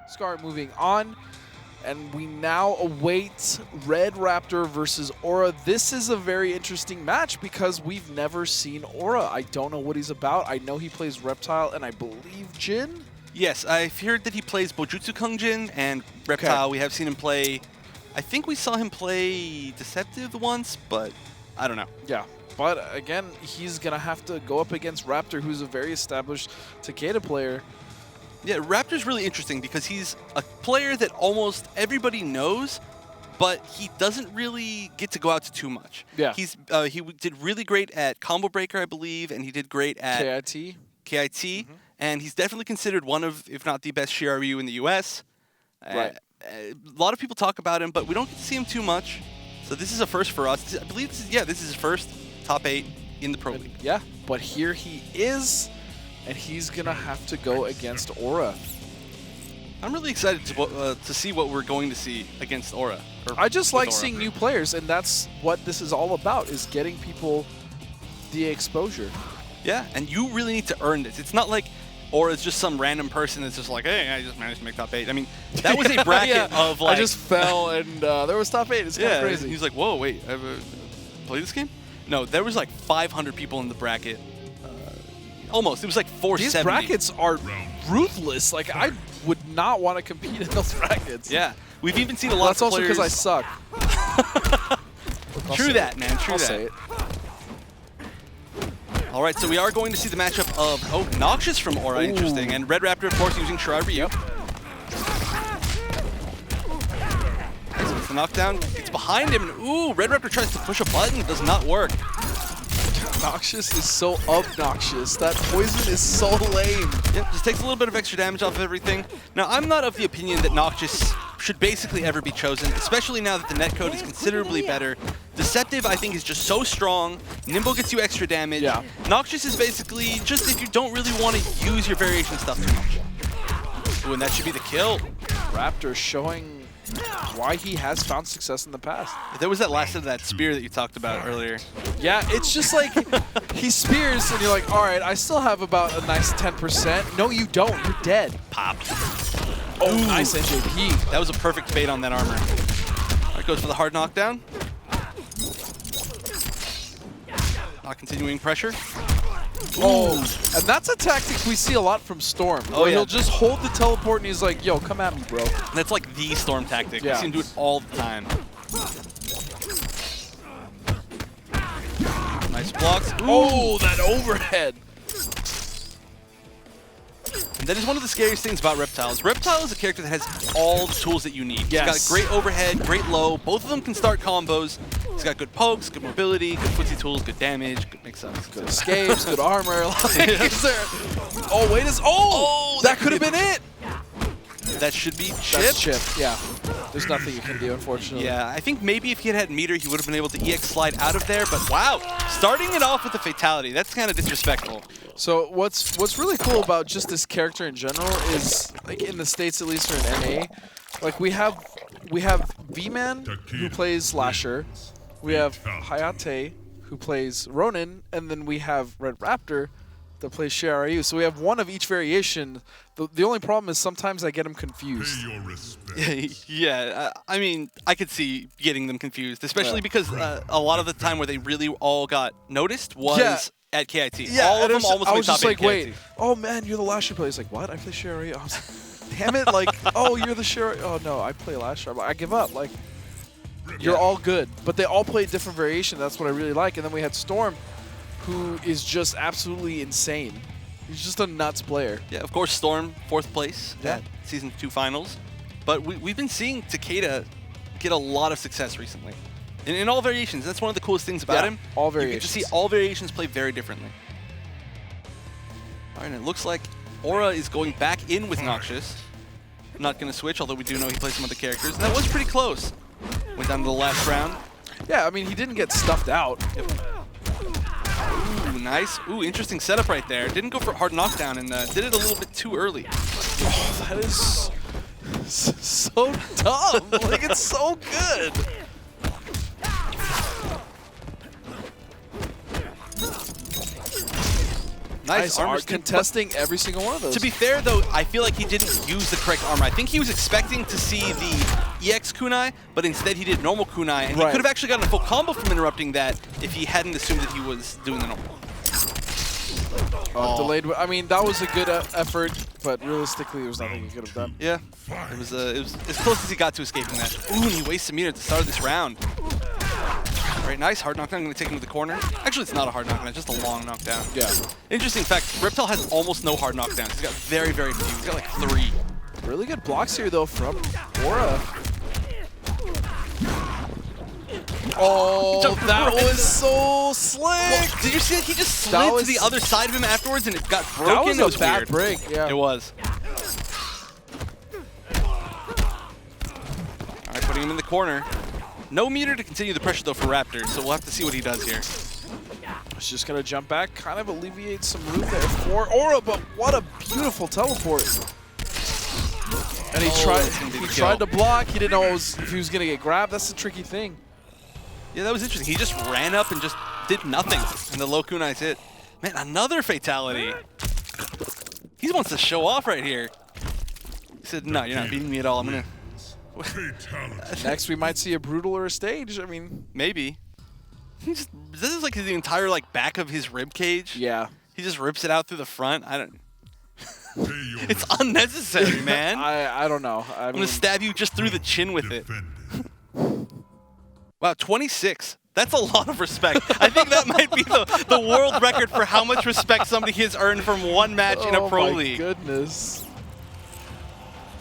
Scar moving on. And we now await Red Raptor versus Aura. This is a very interesting match because we've never seen Aura. I don't know what he's about. I know he plays Reptile and I believe Jin. Yes, I've heard that he plays Bojutsu Kungjin and Reptile. Okay. We have seen him play, I think we saw him play Deceptive once, but I don't know. Yeah, but again, he's going to have to go up against Raptor, who's a very established Takeda player. Yeah, Raptor's really interesting because he's a player that almost everybody knows, but he doesn't really get to go out to too much. Yeah. He did really great at Combo Breaker, I believe, and he did great at KIT. Mm-hmm. And he's definitely considered one of, if not the best Shiryu in the US. Right. A lot of people talk about him, but we don't get to see him too much. So this is a first for us. I believe this is his first top 8 in the Pro League. Yeah, but here he is. And he's going to have to go against Aura. I'm really excited to see what we're going to see against Aura. I just like seeing new players, and that's what this is all about, is getting people the exposure. Yeah, and you really need to earn this. It's not like Aura's just some random person that's just like, hey, I just managed to make top 8. I mean, that was a bracket of like... I just fell, and there was top 8. It's kind of crazy. He's like, whoa, wait, I've played this game? No, there was like 500 people in the bracket. Almost. It was like 470. These brackets are ruthless. Like, I would not want to compete in those brackets. Yeah. We've even seen a lot of players... That's also because I suck. True that, man. True that. Say it. All right, so we are going to see the matchup of, Noxious from Aura. Ooh. Interesting. And Red Raptor, of course, using Shirai Ryu. It's the knockdown. It's behind him. Ooh, Red Raptor tries to push a button. It does not work. Noxious is so obnoxious. That poison is so lame. Yep, just takes a little bit of extra damage off of everything. Now, I'm not of the opinion that Noxious should basically ever be chosen, especially now that the netcode is considerably better. Deceptive, I think, is just so strong. Nimble gets you extra damage. Yeah. Noxious is basically just if you don't really want to use your variation stuff too much. Ooh, and that should be the kill. Raptor showing why he has found success in the past. There was that last of that spear that you talked about earlier. Yeah, it's just like he spears and you're like, all right, I still have about a nice 10%. No, you don't. You're dead. Pop. Oh, ooh. Nice NJP. That was a perfect bait on that armor. All right, goes for the hard knockdown. Not continuing pressure. Oh, and that's a tactic we see a lot from Storm. Oh, yeah. He'll just hold the teleport and he's like, yo, come at me, bro. That's like the Storm tactic. Yeah. We see him do it all the time. Nice blocks. Ooh. Oh, that overhead. And that is one of the scariest things about Reptiles. Reptile is a character that has all the tools that you need. Yes. He's got great overhead, great low. Both of them can start combos. He's got good pokes, good mobility, good footsie tools, good damage, good mix-ups. Good escapes, good armor. Like, is there... Oh, wait, that could have been it! That should be Chip. That's Chip, yeah. There's nothing you can do, unfortunately. Yeah, I think maybe if he had meter, he would have been able to EX slide out of there, but wow! Starting it off with a fatality, that's kind of disrespectful. So what's really cool about just this character in general is, like in the States at least, or in NA, like we have V-Man, who plays Lasher, we have Hayate, who plays Ronin, and then we have Red Raptor, that plays Shirai Ryu. So we have one of each variation. The only problem is sometimes I get them confused. Yeah, I mean, I could see getting them confused, especially because a lot of the time where they really all got noticed was at KIT. Yeah, all of them almost I was just like, KIT. wait, oh man, you're the Lasher player. He's like, what? I play Shirai Ryu. I was like, damn it, like, oh, you're the Shirai. Oh no, I play Lasher. I give up. Like, you're all good, but they all play different variation. That's what I really like. And then we had Storm, who is just absolutely insane. He's just a nuts player. Yeah, of course, Storm, 4th place at Season 2 Finals. But we've been seeing Takeda get a lot of success recently. In all variations. That's one of the coolest things about him. All variations. You get to see all variations play very differently. All right, and it looks like Aura is going back in with Noxious. Not going to switch, although we do know he plays some other characters. And that was pretty close. Went down to the last round. Yeah, I mean, he didn't get stuffed out. Yep. Ooh, nice. Ooh, interesting setup right there. Didn't go for hard knockdown and did it a little bit too early. Oh, that is so dumb. Like, it's so good. Nice armor contesting every single one of those. To be fair, though, I feel like he didn't use the correct armor. I think he was expecting to see the EX kunai, but instead he did normal kunai, and he could have actually gotten a full combo from interrupting that if he hadn't assumed that he was doing the normal. Delayed. I mean, that was a good effort, but realistically, there was nothing he could have done. Yeah, it was as close as he got to escaping that. Ooh, and he wastes a meter at the start of this round. All right, nice hard knockdown. I'm going to take him to the corner. Actually, it's not a hard knockdown. It's just a long knockdown. Yeah. Interesting fact, Reptile has almost no hard knockdowns. He's got very, very few. He's got like 3. Really good blocks here, though, from Aura. Oh, that was so slick! Well, did you see that? He just slid to the other side of him afterwards and it got broken? That was a bad break, yeah. It was. All right, putting him in the corner. No meter to continue the pressure, though, for Raptor, so we'll have to see what he does here. He's just going to jump back, kind of alleviate some room there for Aura, but what a beautiful teleport. And he tried to block. He didn't know if he was going to get grabbed. That's the tricky thing. Yeah, that was interesting. He just ran up and just did nothing, and the low kunai's hit. Man, another fatality. He wants to show off right here. He said, no, you're not beating me at all. I'm going to... Next, we might see a brutal or a stage. I mean, maybe. This is like the entire back of his rib cage. Yeah. He just rips it out through the front. I don't. It's unnecessary, man. I don't know. I'm gonna stab you just through the chin with it. Wow, 26. That's a lot of respect. I think that might be the world record for how much respect somebody has earned from one match in a pro league. Oh my goodness.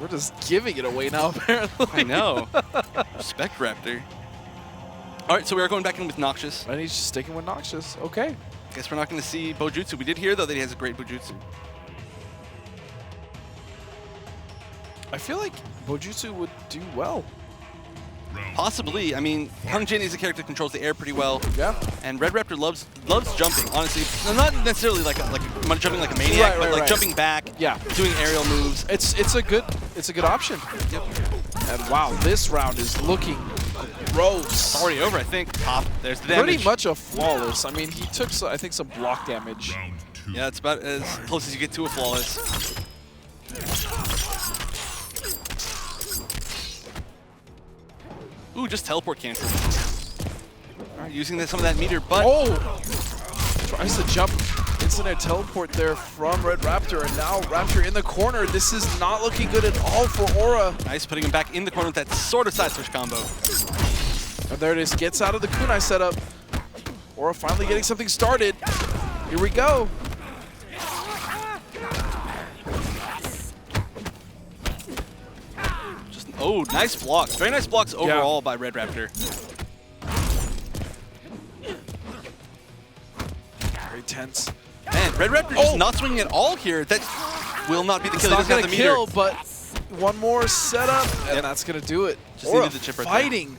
We're just giving it away now, apparently. I know. Respect, Raptor. All right, so we are going back in with Noxious. And he's just sticking with Noxious. Okay. Guess we're not going to see Bojutsu. We did hear, though, that he has a great Bojutsu. I feel like Bojutsu would do well. Possibly. I mean, Hung Jin is a character that controls the air pretty well. Yeah. And Red Raptor loves jumping, honestly. Not necessarily like jumping like a maniac, but jumping back, doing aerial moves. It's a good option. Yep. And wow, this round is looking gross. Already over, I think. Pop. There's the damage. Pretty much a flawless. I mean, he took, I think, some block damage. Yeah, it's about as close as you get to a flawless. Ooh, just teleport cancel. All right, using some of that meter, but... Oh! Tries to jump. Instant teleport there from Red Raptor, and now Raptor in the corner. This is not looking good at all for Aura. Nice, putting him back in the corner with that sort of side switch combo. And there it is, gets out of the kunai setup. Aura finally getting something started. Here we go. Oh, nice blocks. Very nice blocks overall by Red Raptor. Very tense. Man, Red Raptor just not swinging at all here. That will not be the kill. He doesn't have the meter. Kill, but one more setup, and that's going to do it. Just needed the chip right fighting. There.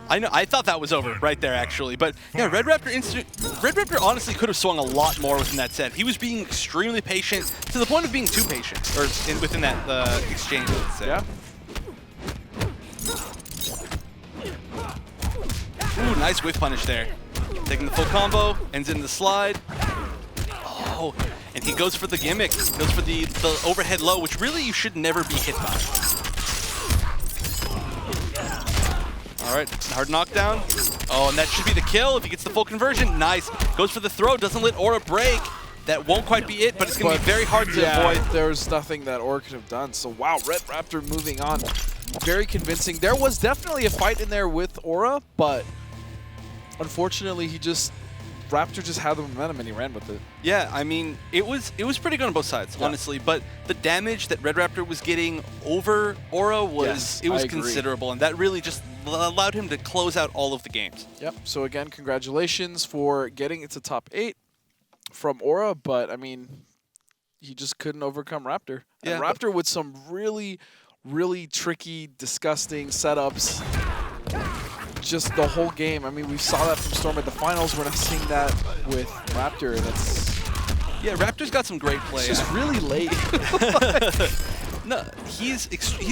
I know. I thought that was over right there, actually. But yeah, Red Raptor honestly could have swung a lot more within that set. He was being extremely patient to the point of being too patient, or within that exchange. Yeah. Ooh, nice whiff punish there. Taking the full combo, ends in the slide. Oh, and he goes for the gimmick. Goes for the overhead low, which really you should never be hit by. All right, hard knockdown. Oh, and that should be the kill if he gets the full conversion. Nice. Goes for the throw, doesn't let Aura break. That won't quite be it, but it's going to be very hard to avoid. There's nothing that Aura could have done. So, wow, Red Raptor moving on. Very convincing. There was definitely a fight in there with Aura, but unfortunately, Raptor just had the momentum and he ran with it. Yeah, I mean, it was pretty good on both sides, honestly. But the damage that Red Raptor was getting over Aura was considerable, and that really just allowed him to close out all of the games. Yep. So again, congratulations for getting it to top 8 from Aura, but I mean, he just couldn't overcome Raptor. Yeah. And Raptor with some really, really tricky, disgusting setups. Just the whole game. I mean, we saw that from Storm at the finals. We're not seeing that with Raptor. That's Raptor's got some great play. It's just really late. No, he's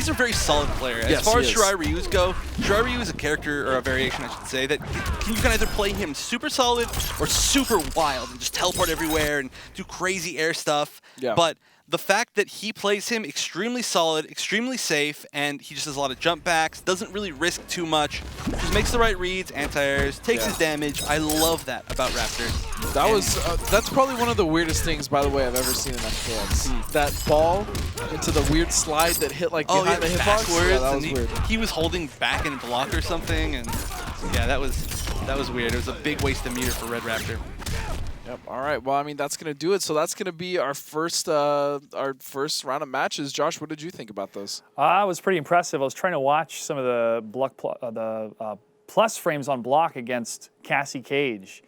a very solid player. As Yes, far he as is. Shirai Ryu's go, Shirai Ryu is a character, or a variation I should say, that you can either play him super solid or super wild and just teleport everywhere and do crazy air stuff. Yeah. But the fact that he plays him extremely solid, extremely safe, and he just does a lot of jump backs, doesn't really risk too much, just makes the right reads, anti-airs, takes his damage. I love that about Raptor. That was that's probably one of the weirdest things, by the way, I've ever seen in MKX. That ball into the weird slide that hit like behind the hitbox. backwards, Yeah, that and was weird. he was holding back and block or something, and yeah, that was weird. It was a big waste of meter for Red Raptor. Yep. All right. Well, I mean, that's gonna do it. So that's gonna be our first round of matches. Josh, what did you think about those? It was pretty impressive. I was trying to watch some of the plus frames on block against Cassie Cage,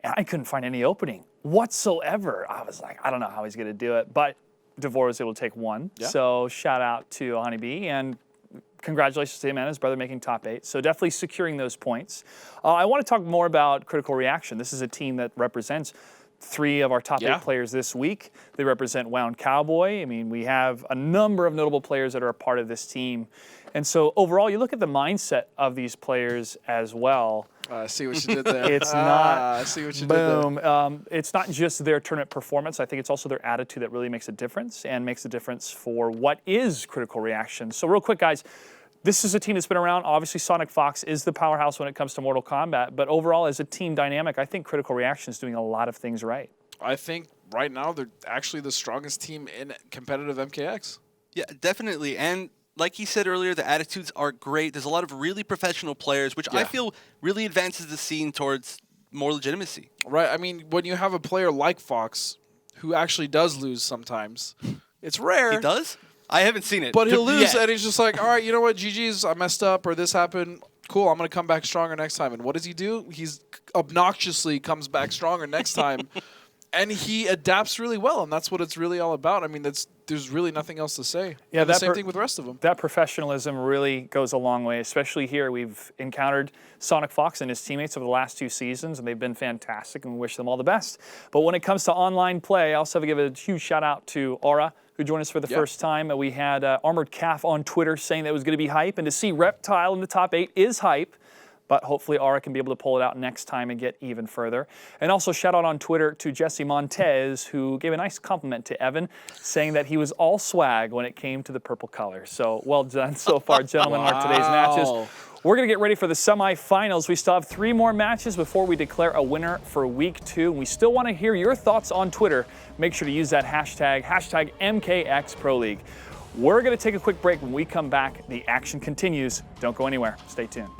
and I couldn't find any opening whatsoever. I was like, I don't know how he's going to do it, but Devore was able to take one. Yeah. So shout out to Honeybee, and congratulations to him and his brother making top 8. So definitely securing those points. I want to talk more about Critical Reaction. This is a team that represents 3 of our top 8 players this week. They represent Wound Cowboy. I mean, we have a number of notable players that are a part of this team. And so overall, you look at the mindset of these players as well. I see what you did there. It's not. I see what you did there. Boom. It's not just their tournament performance. I think it's also their attitude that really makes a difference and makes a difference for what is Critical Reaction. So real quick, guys, this is a team that's been around. Obviously, Sonic Fox is the powerhouse when it comes to Mortal Kombat. But overall, as a team dynamic, I think Critical Reaction is doing a lot of things right. I think right now they're actually the strongest team in competitive MKX. Yeah, definitely. And like he said earlier, the attitudes are great. There's a lot of really professional players, which I feel really advances the scene towards more legitimacy. Right. I mean, when you have a player like Fox, who actually does lose sometimes, it's rare. He does? I haven't seen it. But he'll lose, and he's just like, all right, you know what, GG's, I messed up, or this happened. Cool, I'm going to come back stronger next time. And what does he do? He's obnoxiously comes back stronger next time. And he adapts really well, and that's what it's really all about. I mean, there's really nothing else to say. Yeah, the same thing with the rest of them. That professionalism really goes a long way, especially here. We've encountered Sonic Fox and his teammates over the last 2 seasons, and they've been fantastic, and we wish them all the best. But when it comes to online play, I also have to give a huge shout-out to Aura, who joined us for the first time. We had Armored Calf on Twitter saying that it was going to be hype, and to see Reptile in the top 8 is hype. But hopefully Aura can be able to pull it out next time and get even further. And also shout out on Twitter to Jesse Montez, who gave a nice compliment to Evan, saying that he was all swag when it came to the purple color. So well done so far, gentlemen, on today's matches. We're going to get ready for the semifinals. We still have 3 more matches before we declare a winner for week 2. We still want to hear your thoughts on Twitter. Make sure to use that hashtag MKX Pro League. We're going to take a quick break. When we come back, the action continues. Don't go anywhere. Stay tuned.